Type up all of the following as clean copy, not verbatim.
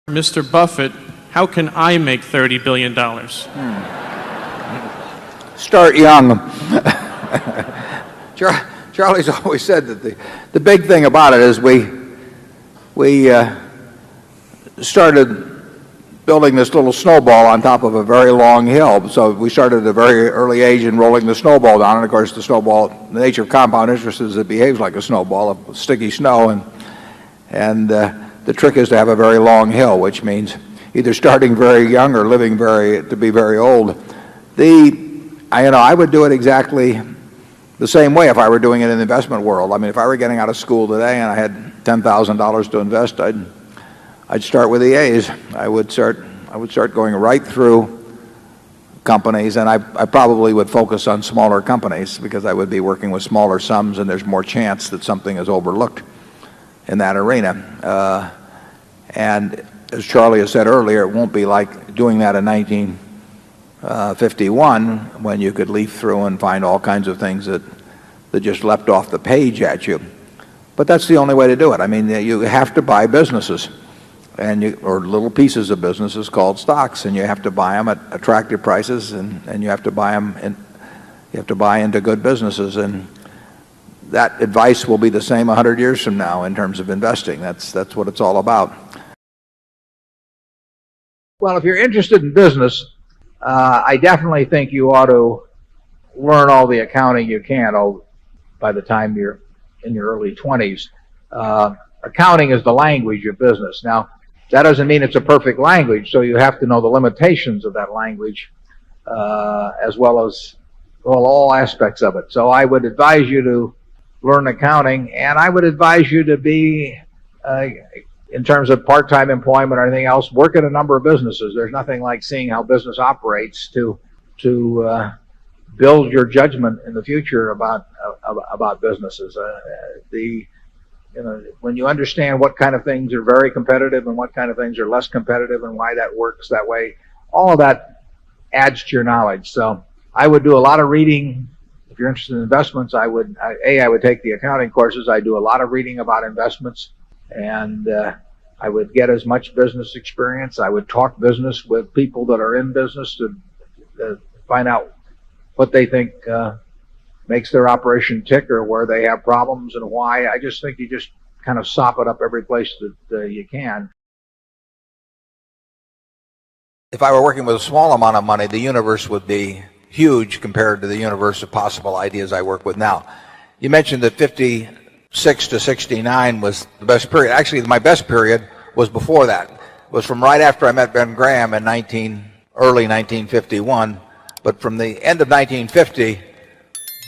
Mr. Buffett, how can I make $30 billion? Start young. Charlie's always said that the big thing about it is we started building this little snowball on top of a very long hill. So we started at a very early age in rolling the snowball down. And of course, the snowball, the nature of compound interest is it behaves like a snowball of sticky snow. And the trick is to have a very long hill, which means either starting very young or living to be very old. I would do it exactly the same way if I were doing it in the investment world. I mean, if I were getting out of school today and I had $10,000 to invest, I'd start with the A's. I would start going right through companies, and I probably would focus on smaller companies because I would be working with smaller sums, and there's more chance that something is overlooked in that arena. And as Charlie has said earlier, it won't be like doing that in 1951 when you could leaf through and find all kinds of things that just leapt off the page at you. But that's the only way to do it. I mean, you have to buy businesses or little pieces of businesses called stocks, and you have to buy them at attractive prices, and you have to buy them you have to buy into good businesses. And that advice will be the same 100 years from now in terms of investing. That's what it's all about. Well, if you're interested in business, I definitely think you ought to learn all the accounting you can by the time you're in your early 20s. Accounting is the language of business. Now, that doesn't mean it's a perfect language, so you have to know the limitations of that language as well as all aspects of it. So I would advise you to learn accounting, and I would advise you to be, in terms of part-time employment or anything else, work at a number of businesses. There's nothing like seeing how business operates to build your judgment in the future about businesses. When you understand what kind of things are very competitive and what kind of things are less competitive and why that works that way, all of that adds to your knowledge. So I would do a lot of reading. If you're interested in investments, I would take the accounting courses. I do a lot of reading about investments, and I would get as much business experience. I would talk business with people that are in business to find out what they think makes their operation tick or where they have problems and why. I just think you just kind of sop it up every place that you can. If I were working with a small amount of money, the universe would be huge compared to the universe of possible ideas I work with now. You mentioned that 56 to 69 was the best period. Actually, my best period was before that. It was from right after I met Ben Graham in early 1951. But from the end of 1950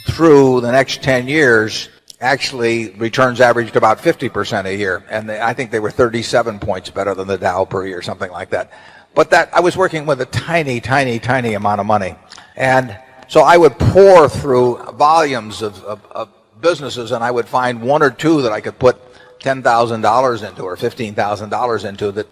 through the next 10 years, actually returns averaged about 50% a year. And I think they were 37 points better than the Dow per year, something like that. But I was working with a tiny, tiny, tiny amount of money. And so I would pour through volumes of businesses, and I would find one or two that I could put $10,000 into or $15,000 into that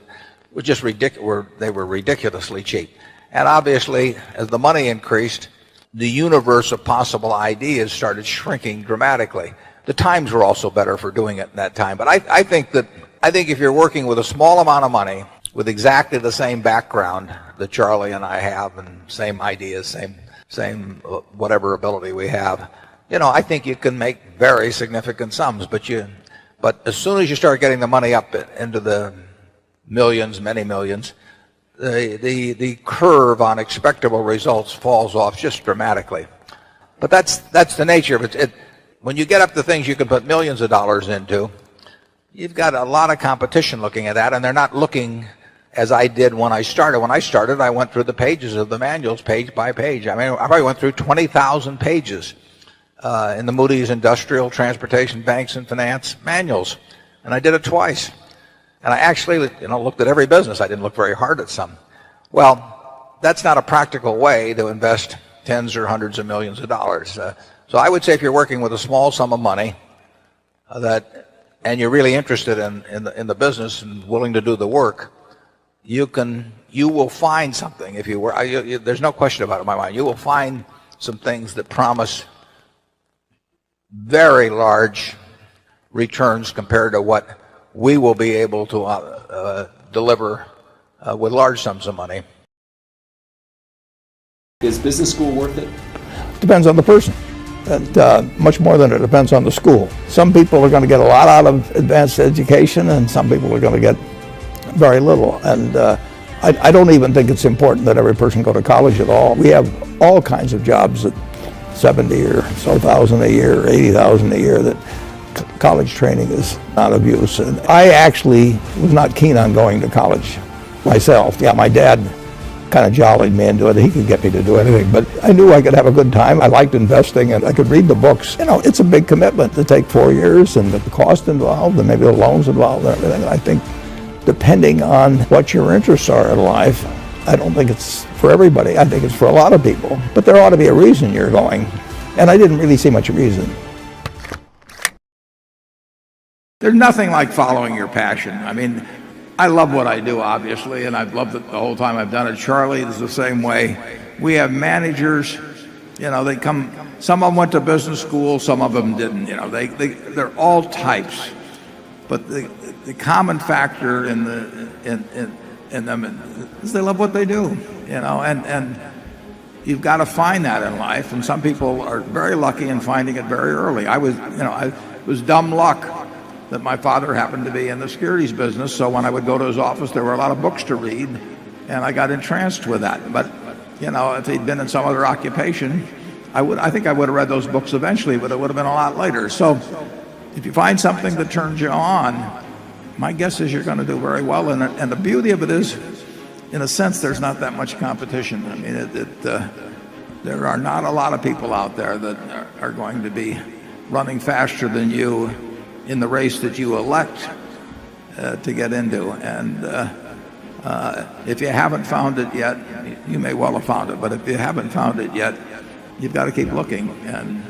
were just ridiculous. They were ridiculously cheap. And obviously, as the money increased, the universe of possible ideas started shrinking dramatically. The times were also better for doing it in that time. But I think if you're working with a small amount of money, with exactly the same background that Charlie and I have, and same ideas, same whatever ability we have, I think you can make very significant sums. But as soon as you start getting the money up into the millions, many millions, the curve on expectable results falls off just dramatically. But that's the nature of it. When you get up to things you can put millions of dollars into, you've got a lot of competition looking at that, and they're not looking as I did when I started. When I started, I went through the pages of the manuals page by page. I mean, I probably went through 20,000 pages in the Moody's Industrial, Transportation, Banks, and Finance manuals, and I did it twice. And I actually, looked at every business. I didn't look very hard at some. Well, that's not a practical way to invest tens or hundreds of millions of dollars. So I would say if you're working with a small sum of money and you're really interested in the business and willing to do the work, you will find something. If you were, there's no question about it in my mind. You will find some things that promise very large returns compared to what we will be able to deliver with large sums of money. Is business school worth it? Depends on the person, and much more than it depends on the school. Some people are going to get a lot out of advanced education, and some people are going to get very little. And I don't even think it's important that every person go to college at all. We have all kinds of jobs at 70 or so thousand a year, 80,000 a year that college training is not of use. And I actually was not keen on going to college myself. Yeah, my dad kind of jollied me into it. He could get me to do anything, but I knew I could have a good time. I liked investing, and I could read the books. You know, it's a big commitment to take 4 years, and the cost involved, and maybe the loans involved, and everything. I think depending on what your interests are in life, I don't think it's for everybody. I think it's for a lot of people, but there ought to be a reason you're going, and I didn't really see much reason. There's nothing like following your passion. I mean, I love what I do, obviously, and I've loved it the whole time I've done it. Charlie is the same way. We have managers, you know, they come, some of them went to business school, some of them didn't, you know, they're all types. But the common factor in them is they love what they do, you know, and you've got to find that in life, and some people are very lucky in finding it very early. I was dumb luck that my father happened to be in the securities business, so when I would go to his office, there were a lot of books to read, and I got entranced with that. But, you know, if he'd been in some other occupation, I think I would have read those books eventually, but it would have been a lot later. So if you find something that turns you on, my guess is you're going to do very well in it. And the beauty of it is, in a sense, there's not that much competition. I mean, there are not a lot of people out there that are going to be running faster than you in the race that you elect to get into. And if you haven't found it yet, you may well have found it, but if you haven't found it yet, you've got to keep looking. And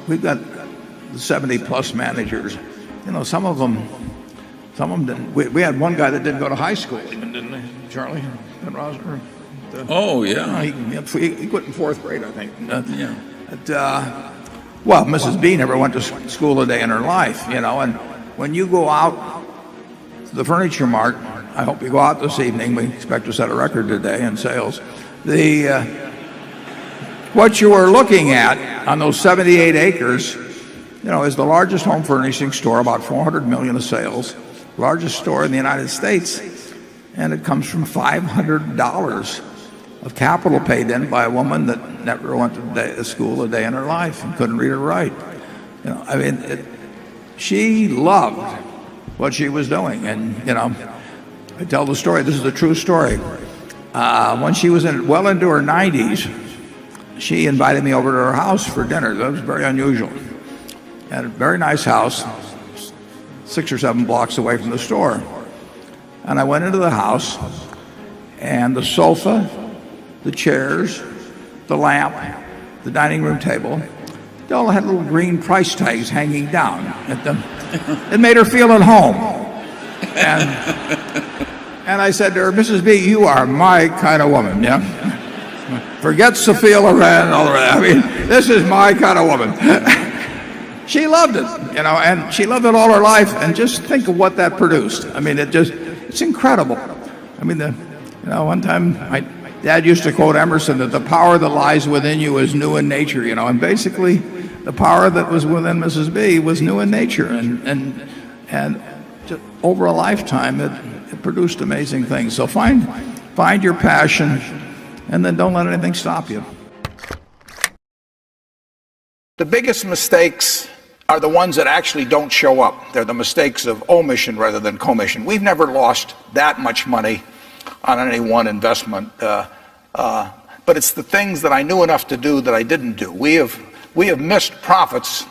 we've got 70 plus managers, you know, some of them didn't. We had one guy that didn't go to high school even, didn't he, Charlie? Oh, yeah. He quit in fourth grade, I think. Yeah. Well, Mrs. B never went to school a day in her life, you know, and when you go out to the Furniture Mart, I hope you go out this evening, we expect to set a record today in sales, what you are looking at on those 78 acres, you know, is the largest home furnishing store, about 400 million of sales, largest store in the United States, and it comes from $500 of capital paid in by a woman that never went to school a day in her life and couldn't read or write. You know, I mean, she loved what she was doing, and you know, I tell the story. This is a true story. When she was well into her 90s, she invited me over to her house for dinner. That was very unusual. Had a very nice house, 6 or 7 blocks away from the store. And I went into the house, and the sofa, the chairs, the lamp, the dining room table, they all had little green price tags hanging down at them. It made her feel at home. And I said to her, Mrs. B, you are my kind of woman, yeah? Forget Sophia Loren and all the rest. I mean, this is my kind of woman. She loved it, you know, and she loved it all her life, and just think of what that produced. I mean, it's incredible. I mean, one time my dad used to quote Emerson that the power that lies within you is new in nature, you know, and basically the power that was within Mrs. B was new in nature, and just over a lifetime it produced amazing things. So find your passion, and then don't let anything stop you. The biggest mistakes are the ones that actually don't show up. They're the mistakes of omission rather than commission. We've never lost that much money on any one investment, but it's the things that I knew enough to do that I didn't do. We have missed profits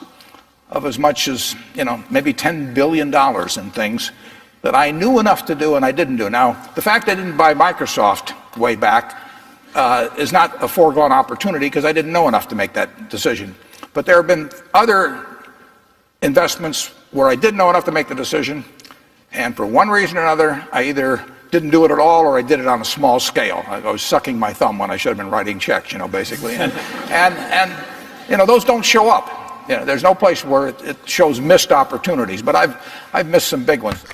of as much as, you know, maybe $10 billion in things that I knew enough to do and I didn't do. Now, the fact I didn't buy Microsoft way back is not a foregone opportunity because I didn't know enough to make that decision. But there have been other investments where I didn't know enough to make the decision, and for one reason or another, I either didn't do it at all or I did it on a small scale. I was sucking my thumb when I should have been writing checks, you know, basically. And you know, those don't show up. You know, there's no place where it shows missed opportunities, but I've missed some big ones.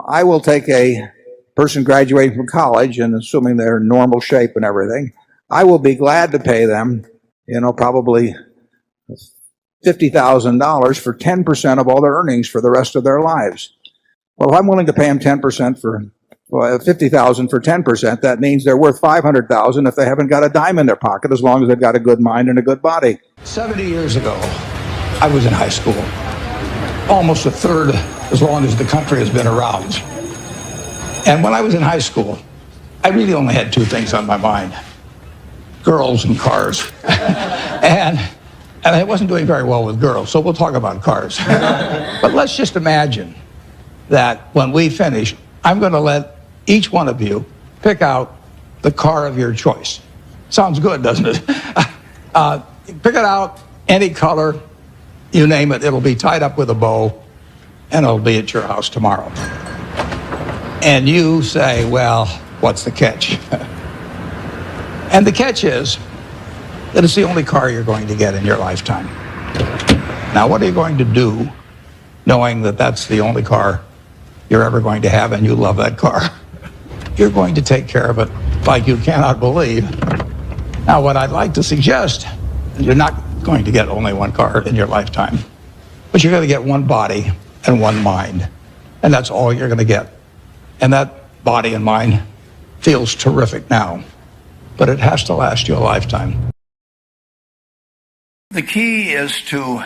I will take a person graduating from college, and assuming they're in normal shape and everything, I will be glad to pay them, probably $50,000 for 10% of all their earnings for the rest of their lives. Well, if I'm willing to pay them 10% for $50,000 for 10%, that means they're worth $500,000 if they haven't got a dime in their pocket, as long as they've got a good mind and a good body. 70 years ago, I was in high school, almost a third as long as the country has been around. And when I was in high school, I really only had two things on my mind: girls and cars. and I wasn't doing very well with girls, so we'll talk about cars. But let's just imagine that when we finish, I'm going to let each one of you pick out the car of your choice. Sounds good, doesn't it? Pick it out, any color, you name it. It'll be tied up with a bow, and it'll be at your house tomorrow. And you say, well, what's the catch? And the catch is that it's the only car you're going to get in your lifetime. Now, what are you going to do knowing that that's the only car you're ever going to have and you love that car? You're going to take care of it like you cannot believe. Now, what I'd like to suggest is you're not going to get only one car in your lifetime, but you're going to get one body and one mind, and that's all you're going to get. And that body and mind feels terrific now, but it has to last you a lifetime. The key is to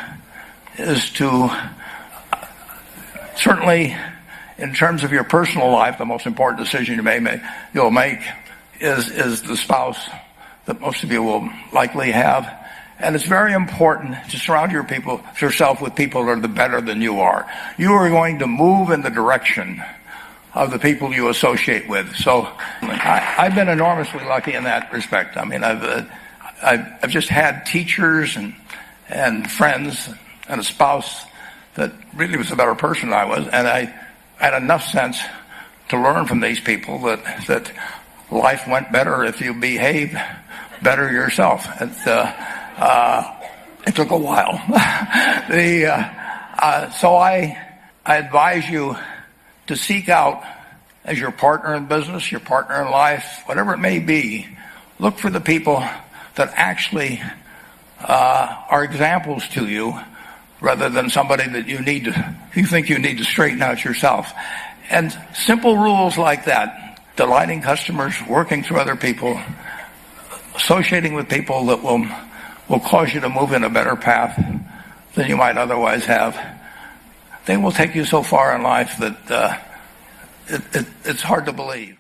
certainly, in terms of your personal life, the most important decision you'll make is the spouse that most of you will likely have. And it's very important to surround yourself with people that are better than you are. You are going to move in the direction of the people you associate with. So I've been enormously lucky in that respect. I mean, I've just had teachers and friends and a spouse that really was a better person than I was, and I had enough sense to learn from these people that life went better if you behave better yourself. It took a while. So I advise you to seek out, as your partner in business, your partner in life, whatever it may be, look for the people that actually are examples to you, rather than somebody that you think you need to straighten out yourself. And simple rules like that: delighting customers, working through other people, associating with people that will cause you to move in a better path than you might otherwise have. They will take you so far in life that it's hard to believe.